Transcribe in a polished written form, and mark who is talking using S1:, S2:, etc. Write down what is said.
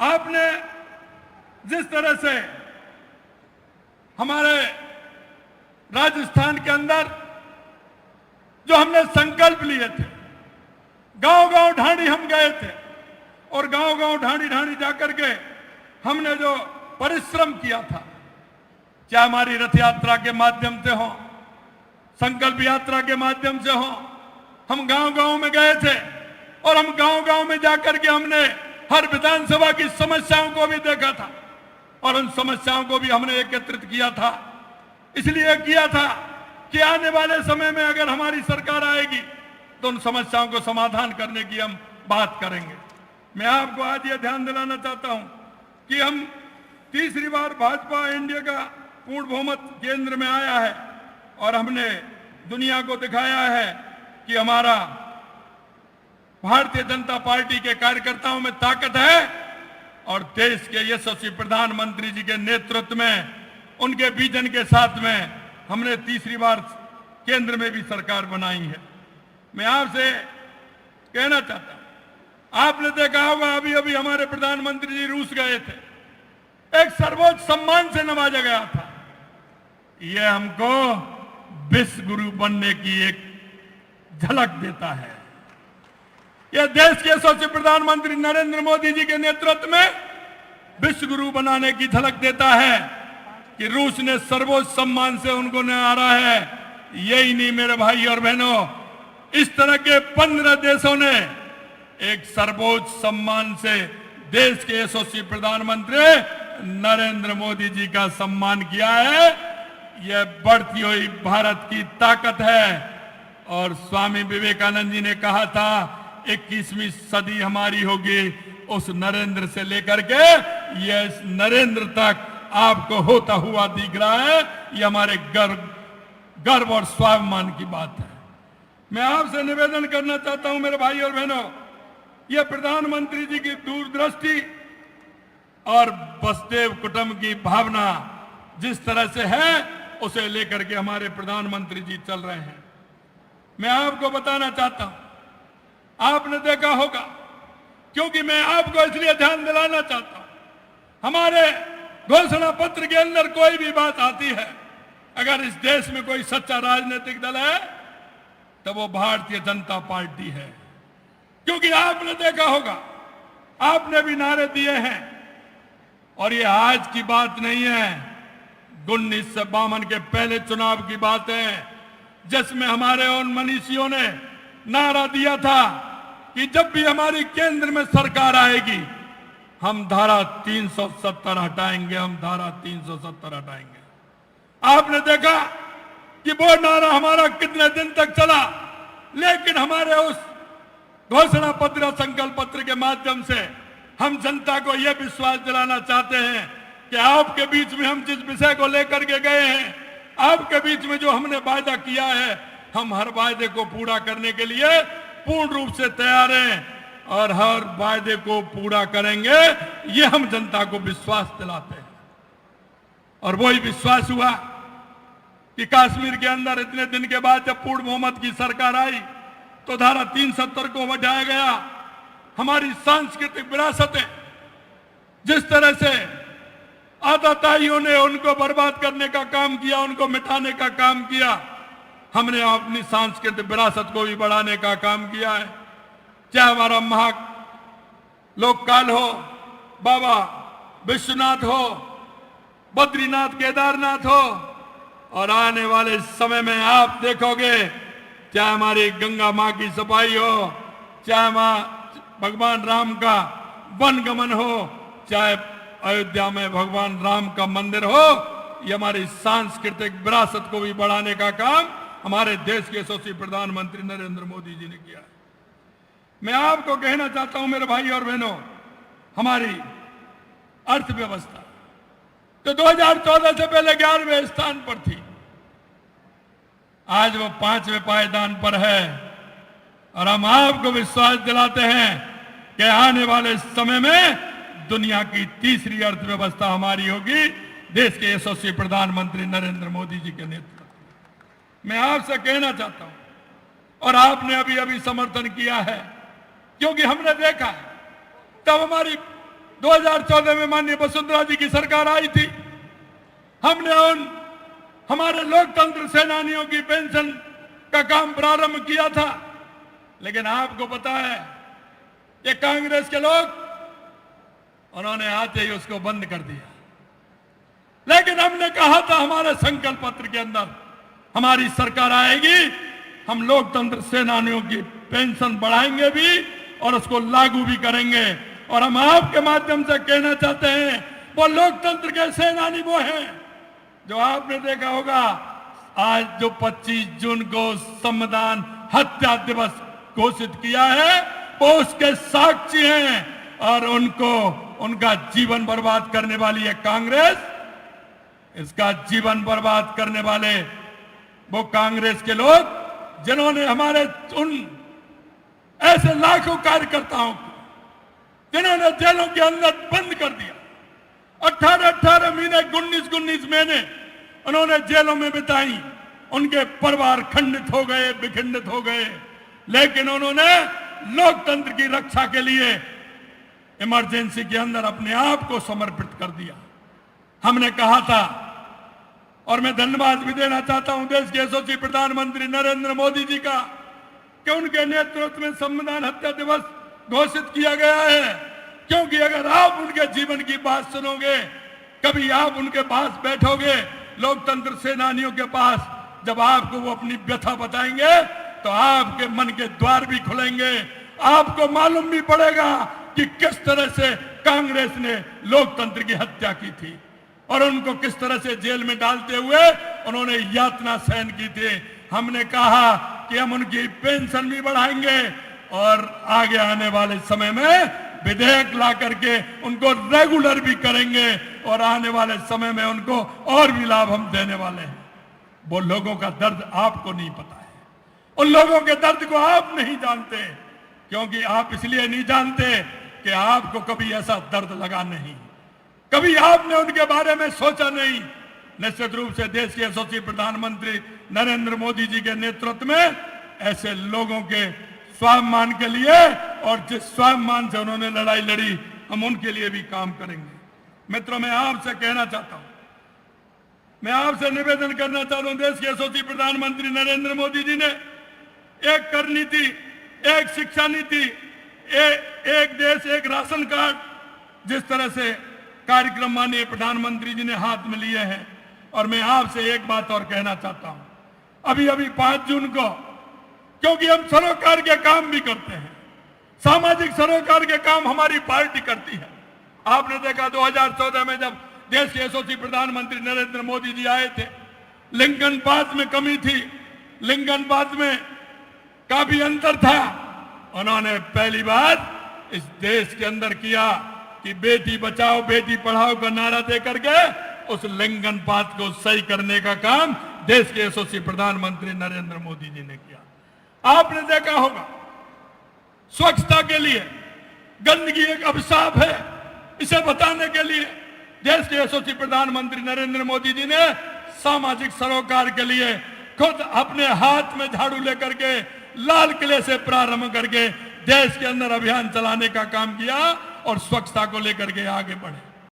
S1: आपने जिस तरह से हमारे राजस्थान के अंदर जो हमने संकल्प लिए थे, गांव-गांव ढांडी हम गए थे और गांव-गांव ढांडी जाकर के हमने जो परिश्रम किया था, चाहे हमारी रथ यात्रा के माध्यम से हो, संकल्प यात्रा के माध्यम से हो, हम गांव-गांव में गए थे और हम गांव-गांव में जाकर के हमने हर विधानसभा की समस्याओं को भी देखा था और उन समस्याओं को भी हमने एकत्रित किया था। इसलिए किया था कि आने वाले समय में अगर हमारी सरकार आएगी तो उन समस्याओं को समाधान करने की हम बात करेंगे। मैं आपको आज ये ध्यान दिलाना चाहता हूं कि हम तीसरी बार भाजपा एनडीए का पूर्ण बहुमत केंद्र में आया है और हमने दुनिया को दिखाया है कि हमारा भारतीय जनता पार्टी के कार्यकर्ताओं में ताकत है और देश के यशस्वी प्रधानमंत्री जी के नेतृत्व में, उनके विजन के साथ में हमने तीसरी बार केंद्र में भी सरकार बनाई है। मैं आपसे कहना चाहता हूं, आपने देखा होगा अभी अभी हमारे प्रधानमंत्री जी रूस गए थे, एक सर्वोच्च सम्मान से नवाजा गया था। यह हमको विश्व गुरु बनने की एक झलक देता है। यह देश के यशस्वी प्रधानमंत्री नरेंद्र मोदी जी के नेतृत्व में विश्व गुरु बनाने की झलक देता है कि रूस ने सर्वोच्च सम्मान से उनको नवारा है। यही नहीं मेरे भाई और बहनों, इस तरह के 15 देशों ने एक सर्वोच्च सम्मान से देश के यशस्वी प्रधानमंत्री नरेंद्र मोदी जी का सम्मान किया है। यह बढ़ती हुई भारत की ताकत है और स्वामी विवेकानंद जी ने कहा था 21वीं सदी हमारी होगी उस नरेंद्र से लेकर के यह नरेंद्र तक आपको होता हुआ दिख रहा है। यह हमारे गर्व और स्वाभिमान की बात है। मैं आपसे निवेदन करना चाहता हूं मेरे भाई और बहनों, यह प्रधानमंत्री जी की दूरदृष्टि और वसुदेव कुटुंब की भावना जिस तरह से है उसे लेकर के हमारे प्रधानमंत्री जी चल रहे हैं। मैं आपको बताना चाहता हूं, आपने देखा होगा, क्योंकि मैं आपको इसलिए ध्यान दिलाना चाहता हूं, हमारे घोषणा पत्र के अंदर कोई भी बात आती है, अगर इस देश में कोई सच्चा राजनीतिक दल है तो वो भारतीय जनता पार्टी है। क्योंकि आपने देखा होगा, आपने भी नारे दिए हैं और ये आज की बात नहीं है, 1952 के पहले चुनाव की बात है, जिसमें हमारे उन मनीषियों ने नारा दिया था कि जब भी हमारी केंद्र में सरकार आएगी हम धारा 370 हटाएंगे, हम धारा 370 हटाएंगे। आपने देखा कि वो नारा हमारा कितने दिन तक चला, लेकिन हमारे उस घोषणा पत्र संकल्प पत्र के माध्यम से हम जनता को यह विश्वास दिलाना चाहते हैं कि आपके बीच में हम जिस विषय को लेकर के गए हैं, आपके बीच में जो हमने वायदा किया है, हम हर वायदे को पूरा करने के लिए पूर्ण रूप से तैयार हैं और हर वायदे को पूरा करेंगे, ये हम जनता को विश्वास दिलाते हैं। और वही विश्वास हुआ कि कश्मीर के अंदर इतने दिन के बाद जब पूर्ण बहुमत की सरकार आई तो धारा 370 को हटाया गया। हमारी सांस्कृतिक विरासतें जिस तरह से आताताइयों ने उनको बर्बाद करने का काम किया, उनको मिटाने का काम किया, हमने अपनी सांस्कृतिक विरासत को भी बढ़ाने का काम किया है। चाहे हमारा महा लोककाल हो, बाबा विश्वनाथ हो, बद्रीनाथ केदारनाथ हो, और आने वाले समय में आप देखोगे चाहे हमारी गंगा माँ की सफाई हो, चाहे भगवान राम का वन गमन हो, चाहे अयोध्या में भगवान राम का मंदिर हो, ये हमारी सांस्कृतिक विरासत को भी बढ़ाने का काम हमारे देश के यशस्वी प्रधानमंत्री नरेंद्र मोदी जी ने किया है। मैं आपको कहना चाहता हूं मेरे भाई और बहनों, हमारी अर्थव्यवस्था तो 2014 से पहले 11वें स्थान पर थी, आज वो 5वें पायदान पर है। और हम आपको विश्वास दिलाते हैं कि आने वाले समय में दुनिया की तीसरी अर्थव्यवस्था हमारी होगी, देश के यशस्वी प्रधानमंत्री नरेंद्र मोदी जी के नेतृत्व में। मैं आपसे कहना चाहता हूं, और आपने अभी अभी समर्थन किया है, क्योंकि हमने देखा है तब हमारी 2014 में माननीय वसुंधरा जी की सरकार आई थी, हमने उन हमारे लोकतंत्र सेनानियों की पेंशन का काम प्रारंभ किया था। लेकिन आपको पता है ये कांग्रेस के लोग, उन्होंने आते ही उसको बंद कर दिया। लेकिन हमने कहा था हमारे संकल्प पत्र के अंदर, हमारी सरकार आएगी, हम लोकतंत्र सेनानियों की पेंशन बढ़ाएंगे भी और उसको लागू भी करेंगे। और हम आपके माध्यम से कहना चाहते हैं, वो लोकतंत्र के सेनानी वो हैं जो आपने देखा होगा आज जो 25 जून को संविधान हत्या दिवस घोषित किया है, वो उसके साक्षी हैं। और उनको उनका जीवन बर्बाद करने वाली है कांग्रेस। इसका जीवन बर्बाद करने वाले वो कांग्रेस के लोग जिन्होंने हमारे उन ऐसे लाखों कार्यकर्ताओं को जिन्होंने जेलों के अंदर बंद कर दिया, 18-18 महीने 19-19 महीने उन्होंने जेलों में बिताई। उनके परिवार खंडित हो गए, विखंडित हो गए, लेकिन उन्होंने लोकतंत्र की रक्षा के लिए इमरजेंसी के अंदर अपने आप को समर्पित कर दिया। हमने कहा था, और मैं धन्यवाद भी देना चाहता हूं देश के यशस्वी प्रधानमंत्री नरेंद्र मोदी जी का, कि उनके नेतृत्व में संविधान हत्या दिवस घोषित किया गया है। क्योंकि अगर आप उनके जीवन की बात सुनोगे, कभी आप उनके पास बैठोगे, लोकतंत्र सेनानियों के पास, जब आपको वो अपनी व्यथा बताएंगे तो आपके मन के द्वार भी खुलेंगे। आपको मालूम भी पड़ेगा कि किस तरह से कांग्रेस ने लोकतंत्र की हत्या की थी और उनको किस तरह से जेल में डालते हुए उन्होंने यातना सहन की थी। हमने कहा कि हम उनकी पेंशन भी बढ़ाएंगे और आगे आने वाले समय में विधेयक ला करके उनको रेगुलर भी करेंगे और आने वाले समय में उनको और भी लाभ हम देने वाले हैं। वो लोगों का दर्द आपको नहीं पता है, उन लोगों के दर्द को आप नहीं जानते, क्योंकि आप इसलिए नहीं जानते कि आपको कभी ऐसा दर्द लगा नहीं, कभी आपने उनके बारे में सोचा नहीं। निश्चित रूप से देश के यशस्वी प्रधानमंत्री नरेंद्र मोदी जी के नेतृत्व में ऐसे लोगों के स्वाभिमान के लिए और जिस स्वाभिमान से उन्होंने लड़ाई लड़ी, हम उनके लिए भी काम करेंगे। मित्रों, मैं आपसे कहना चाहता हूं, मैं आपसे निवेदन करना चाहता हूं, देश के यशस्वी प्रधानमंत्री नरेंद्र मोदी जी ने एक कर नीति, एक शिक्षा नीति, एक देश एक राशन कार्ड, जिस तरह से कार्यक्रम माननीय प्रधानमंत्री जी ने हाथ में लिए हैं। और मैं आपसे एक बात और कहना चाहता हूं, अभी 5 जून को, क्योंकि हम सरोकार के काम भी करते हैं, सामाजिक सरोकार के काम हमारी पार्टी करती है। आपने देखा 2014 में जब देश के यशस्वी प्रधानमंत्री नरेंद्र मोदी जी आए थे, लिंकन पास में कमी थी, लिंकन पास में काफी अंतर था। उन्होंने पहली बार इस देश के अंदर किया कि बेटी बचाओ बेटी पढ़ाओ का नारा दे करके उस लिंकन पाथ को सही करने का काम देश के यशस्वी प्रधानमंत्री नरेंद्र मोदी जी ने किया। आपने देखा होगा स्वच्छता के लिए गंदगी एक अभिशाप है, इसे बताने के लिए देश के यशस्वी प्रधानमंत्री नरेंद्र मोदी जी ने सामाजिक सरोकार के लिए खुद अपने हाथ में झाड़ू लेकर के लाल किले से प्रारंभ करके देश के अंदर अभियान चलाने का काम किया और स्वच्छता को लेकर के आगे बढ़े।